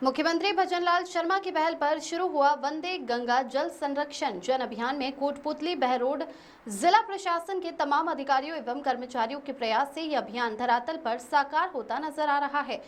मुख्यमंत्री भजनलाल शर्मा की पहल पर शुरू हुआ वंदे गंगा जल संरक्षण जन अभियान में कोटपुतली बहरोड जिला प्रशासन के तमाम अधिकारियों एवं कर्मचारियों के प्रयास से यह अभियान धरातल पर साकार होता नजर आ रहा है।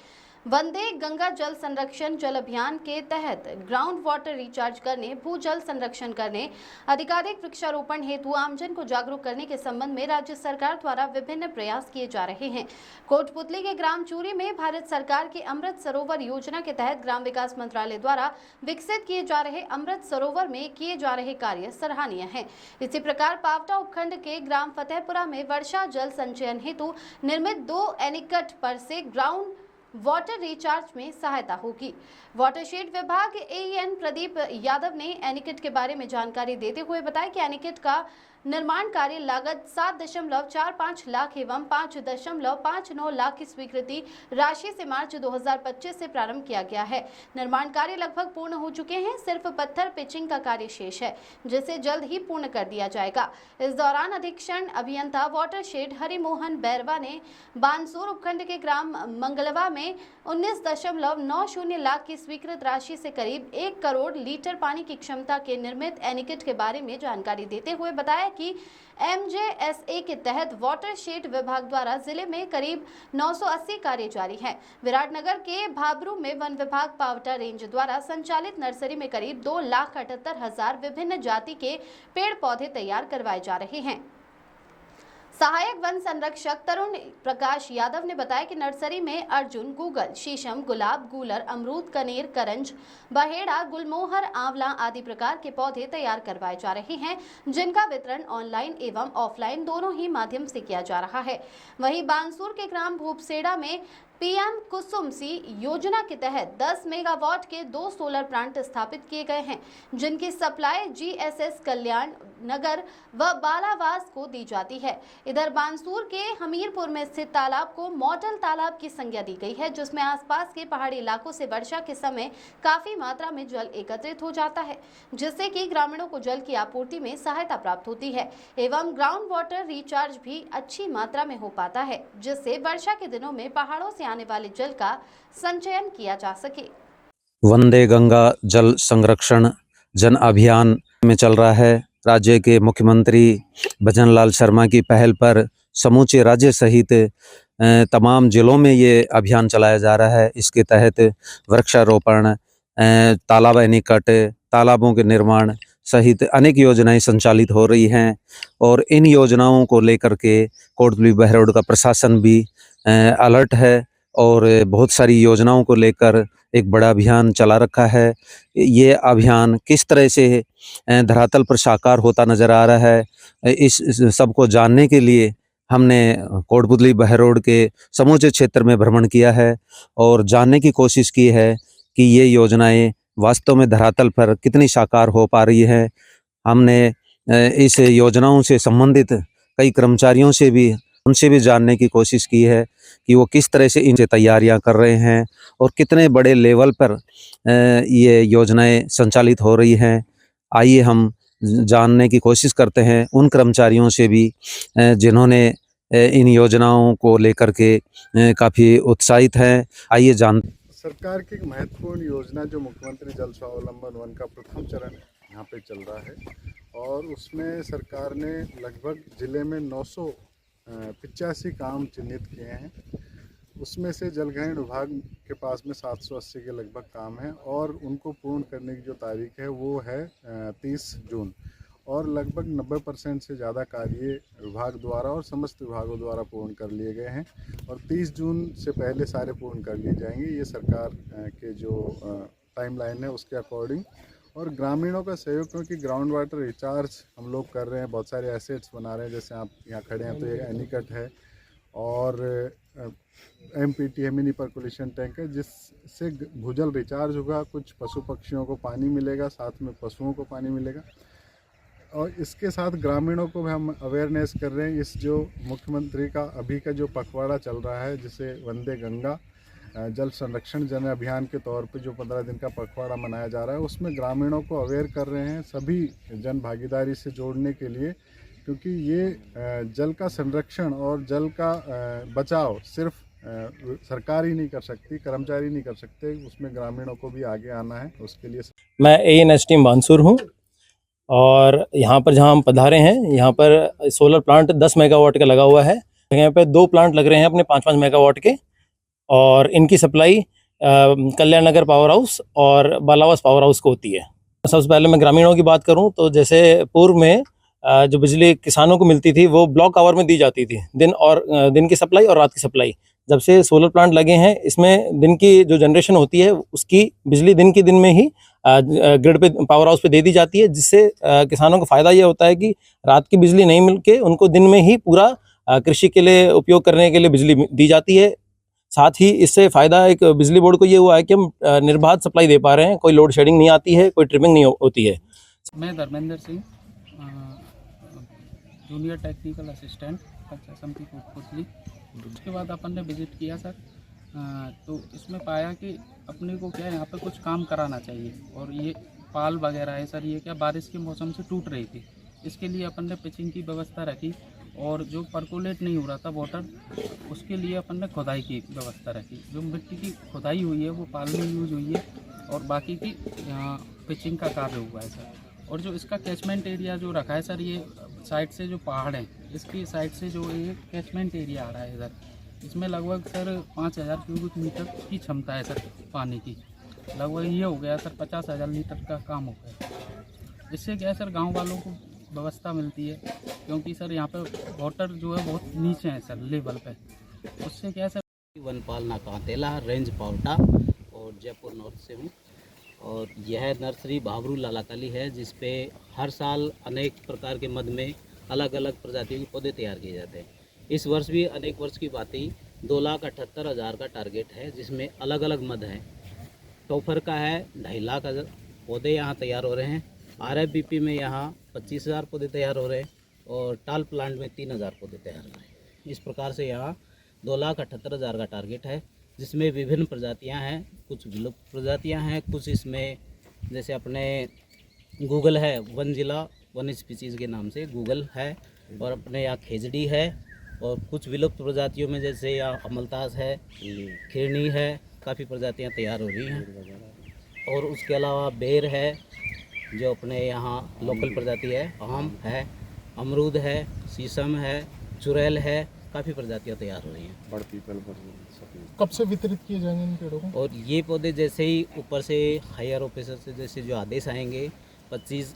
वंदे गंगा जल संरक्षण जल अभियान के तहत ग्राउंड वाटर रिचार्ज करने, भूजल संरक्षण करने, अधिकाधिक वृक्षारोपण हेतु आमजन को जागरूक करने के संबंध में राज्य सरकार द्वारा विभिन्न प्रयास किए जा रहे हैं। कोटपुतली के ग्राम चूरी में भारत सरकार की अमृत सरोवर योजना के तहत ग्राम विकास मंत्रालय द्वारा विकसित किए जा रहे अमृत सरोवर में किए जा रहे कार्य सराहनीय हैं। इसी प्रकार पावटा उपखंड के ग्राम फतेहपुरा में वर्षा जल संचयन हेतु निर्मित 2 एनीकट पर से ग्राउंड वाटर रिचार्ज में सहायता होगी। वाटरशेड विभाग एईएन प्रदीप यादव ने एनीकट के बारे में जानकारी देते हुए बताया कि एनीकट का निर्माण कार्य लागत 7.45 लाख एवं 5.59 लाख की स्वीकृति राशि से मार्च 2025 से प्रारंभ किया गया है। निर्माण कार्य लगभग पूर्ण हो चुके हैं, सिर्फ पत्थर पिचिंग का कार्य शेष है, जिसे जल्द ही पूर्ण कर दिया जाएगा। इस दौरान अधीक्षण अभियंता वाटरशेड हरिमोहन बैरवा ने बानसूर उपखंड के ग्राम मंगलवा में 19.90 लाख की स्वीकृत राशि से करीब 1 करोड़ लीटर पानी की क्षमता के निर्मित एनीकट के बारे में जानकारी देते हुए बताया कि एमजेएसए के तहत वाटरशेड विभाग द्वारा जिले में करीब 980 कार्य जारी है। विराटनगर के भाबरू में वन विभाग पावटा रेंज द्वारा संचालित नर्सरी में करीब 2,78,000 विभिन्न जाति के पेड़ पौधे तैयार करवाए जा रहे हैं। सहायक वन संरक्षक तरुण प्रकाश यादव ने बताया कि नर्सरी में अर्जुन, गूगल, शीशम, गुलाब, गूलर, अमरूद, कनेर, करंज, बहेड़ा, गुलमोहर, आंवला आदि प्रकार के पौधे तैयार करवाए जा रहे हैं, जिनका वितरण ऑनलाइन एवं ऑफलाइन दोनों ही माध्यम से किया जा रहा है। वहीं बानसूर के ग्राम भूपसेड़ा में पीएम कुसुम सी योजना के तहत 10 मेगावाट के 2 सोलर प्लांट स्थापित किए गए हैं, जिनकी सप्लाई जीएसएस कल्याण नगर व बालावास को दी जाती है। इधर बानसूर के हमीरपुर में स्थित तालाब को मॉडल तालाब की संज्ञा दी गई है, जिसमें आसपास के पहाड़ी इलाकों से वर्षा के समय काफी मात्रा में जल एकत्रित हो जाता है, जिससे कि ग्रामीणों को जल की आपूर्ति में सहायता प्राप्त होती है एवं ग्राउंड वाटर रिचार्ज भी अच्छी मात्रा में हो पाता है, जिससे वर्षा के दिनों में पहाड़ों से आने वाले जल का संचयन किया जा सके। वंदे गंगा जल संरक्षण जन अभियान में चल रहा है। राज्य के मुख्यमंत्री भजनलाल शर्मा की पहल पर समूचे राज्य सहित तमाम जिलों में ये अभियान चलाया जा रहा है। इसके तहत वृक्षारोपण, तालाब एनीकट, तालाबों के निर्माण सहित अनेक योजनाएं संचालित हो रही हैं और इन योजनाओं को लेकर के कोटपुतली बहरोड का प्रशासन भी अलर्ट है और बहुत सारी योजनाओं को लेकर एक बड़ा अभियान चला रखा है। ये अभियान किस तरह से धरातल पर साकार होता नज़र आ रहा है, इस सबको जानने के लिए हमने कोटपुतली बहरोड के समूचे क्षेत्र में भ्रमण किया है और जानने की कोशिश की है कि ये योजनाएं वास्तव में धरातल पर कितनी साकार हो पा रही है। हमने इस योजनाओं से संबंधित कई कर्मचारियों से भी उनसे भी जानने की कोशिश की है कि वो किस तरह से इनसे तैयारियां कर रहे हैं और कितने बड़े लेवल पर ये योजनाएं संचालित हो रही हैं। आइए हम जानने की कोशिश करते हैं उन कर्मचारियों से भी जिन्होंने इन योजनाओं को लेकर के काफ़ी उत्साहित हैं। आइए जान सरकार की एक महत्वपूर्ण योजना जो मुख्यमंत्री जल स्वावलंबन वन का प्रथम चरण यहाँ पे चल रहा है और उसमें सरकार ने लगभग जिले में 985 काम चिन्हित किए हैं। उसमें से जलग्रहण विभाग के पास में 780 के लगभग काम हैं और उनको पूर्ण करने की जो तारीख है वो है 30 जून और लगभग 90% से ज़्यादा कार्य विभाग द्वारा और समस्त विभागों द्वारा पूर्ण कर लिए गए हैं और 30 जून से पहले सारे पूर्ण कर लिए जाएंगे। ये सरकार के जो टाइमलाइन है उसके अकॉर्डिंग और ग्रामीणों का सहयोग, क्योंकि ग्राउंड वाटर रिचार्ज हम लोग कर रहे हैं, बहुत सारे एसेट्स बना रहे हैं। जैसे आप यहाँ खड़े हैं तो ये एनीकट है और एमपीटी मिनी पर्कुलेशन टैंक है, जिससे भूजल रिचार्ज होगा, कुछ पशु पक्षियों को पानी मिलेगा, साथ में पशुओं को पानी मिलेगा और इसके साथ ग्रामीणों को भी हम अवेयरनेस कर रहे हैं। इस जो मुख्यमंत्री का अभी का जो पखवाड़ा चल रहा है, जिसे वंदे गंगा जल संरक्षण जन अभियान के तौर पे जो 15 दिन का पखवाड़ा मनाया जा रहा है, उसमें ग्रामीणों को अवेयर कर रहे हैं सभी जन भागीदारी से जोड़ने के लिए, क्योंकि ये जल का संरक्षण और जल का बचाव सिर्फ सरकार ही नहीं कर सकती, कर्मचारी नहीं कर सकते, उसमें ग्रामीणों को भी आगे आना है। उसके लिए मैं ANS टीम बानसूर हूँ और यहाँ पर जहाँ हम पधारे हैं यहाँ पर सोलर प्लांट 10 मेगावाट का लगा हुआ है। यहाँ पे 2 प्लांट लग रहे हैं अपने 5-5 मेगावाट के और इनकी सप्लाई कल्याण नगर पावर हाउस और बालावास पावर हाउस को होती है। सबसे पहले मैं ग्रामीणों की बात करूं तो जैसे पूर्व में जो बिजली किसानों को मिलती थी वो ब्लॉक आवर में दी जाती थी, दिन की सप्लाई और रात की सप्लाई। जब से सोलर प्लांट लगे हैं इसमें दिन की जो जनरेशन होती है उसकी बिजली दिन में ही ग्रिड पे पावर हाउस पे दे दी जाती है, जिससे किसानों को फ़ायदा ये होता है कि रात की बिजली नहीं मिल के उनको दिन में ही पूरा कृषि के लिए उपयोग करने के लिए बिजली दी जाती है। साथ ही इससे फ़ायदा एक बिजली बोर्ड को ये हुआ है कि हम निर्बाध सप्लाई दे पा रहे हैं, कोई लोड शेडिंग नहीं आती है, कोई ट्रिपिंग नहीं होती है। मैं Dharmendra Singh, junior technical assistant panchayat की कोटपुतली। उसके बाद अपन ने विजिट किया सर, तो इसमें पाया कि अपने को क्या यहाँ पे कुछ काम कराना चाहिए। और ये पाल वगैरह है सर, ये क्या बारिश के मौसम से टूट रही थी, इसके लिए अपन ने पिचिंग की व्यवस्था रखी। और जो परकोलेट नहीं हो रहा था वाटर, उसके लिए अपन ने खुदाई की व्यवस्था रखी। जो मिट्टी की खुदाई हुई है वो पाल में यूज हुई है और बाकी की पिचिंग का कार्य हुआ है सर। और जो इसका कैचमेंट एरिया जो रखा है सर, ये साइड से जो पहाड़ हैं इसकी साइड से जो ये कैचमेंट एरिया आ रहा है सर, इसमें लगभग सर 5000 क्यूबिक मीटर की क्षमता है सर पानी की। लगभग ये हो गया सर 50,000 लीटर का काम हो गया। इससे क्या है सर, गांव वालों को व्यवस्था मिलती है, क्योंकि सर यहाँ पे वाटर जो है बहुत नीचे है सर लेवल पे। उससे क्या है सर, वनपाल नाकातेला रेंज पावटा और जयपुर नॉर्थ से हूँ। और यह नर्सरी भाबरू लालाकली है, जिस पे हर साल अनेक प्रकार के मद में अलग अलग प्रजातियों के पौधे तैयार किए जाते हैं। इस वर्ष भी अनेक वर्ष की बात ही 2,78,000 का टारगेट है, जिसमें अलग अलग मद हैं। टोफर का है 2.5 लाख पौधे यहाँ तैयार हो रहे हैं। RFBP में यहाँ 25,000 पौधे तैयार हो रहे हैं और टाल प्लांट में 3,000 पौधे तैयार हो रहे हैं। इस प्रकार से यहाँ 2,78,000 का टारगेट है, जिसमें विभिन्न प्रजातियाँ हैं, कुछ विलुप्त प्रजातियाँ हैं, कुछ इसमें जैसे अपने गूगल है, वन जिला वन स्पीसीज़ के नाम से गूगल है, और अपने यहाँ खेजड़ी है। और कुछ विलुप्त प्रजातियों में जैसे यहाँ अमलतास है, खिरनी है, काफ़ी प्रजातियाँ तैयार हो रही हैं। और उसके अलावा बेर है जो अपने यहाँ लोकल प्रजाति है, आम है, अमरूद है, शीशम है, चुड़ैल है, काफ़ी प्रजातियाँ तैयार हो रही हैं। बड़ पीपल कब से वितरित किए जाएंगे इन पेड़ों को? और ये पौधे जैसे ही ऊपर से हायर ऑफिसर से जैसे जो आदेश आएंगे, 25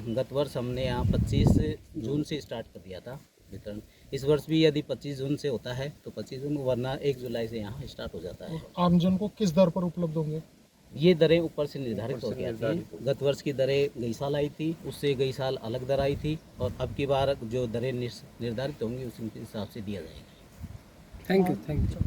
गत वर्ष हमने यहाँ 25 जून से स्टार्ट कर दिया था वितरण। इस वर्ष भी यदि 25 जून से होता है तो 25 जून, वरना 1 जुलाई से यहाँ स्टार्ट हो जाता है। आमजन को किस दर पर उपलब्ध होंगे? ये दरें ऊपर से निर्धारित हो गई थी। गत वर्ष की दरें गई साल आई थी, उससे गई साल अलग दर आई थी, और अब की बार जो दरें निर्धारित होंगी उसी हिसाब से दिया जाएगा। Thank you.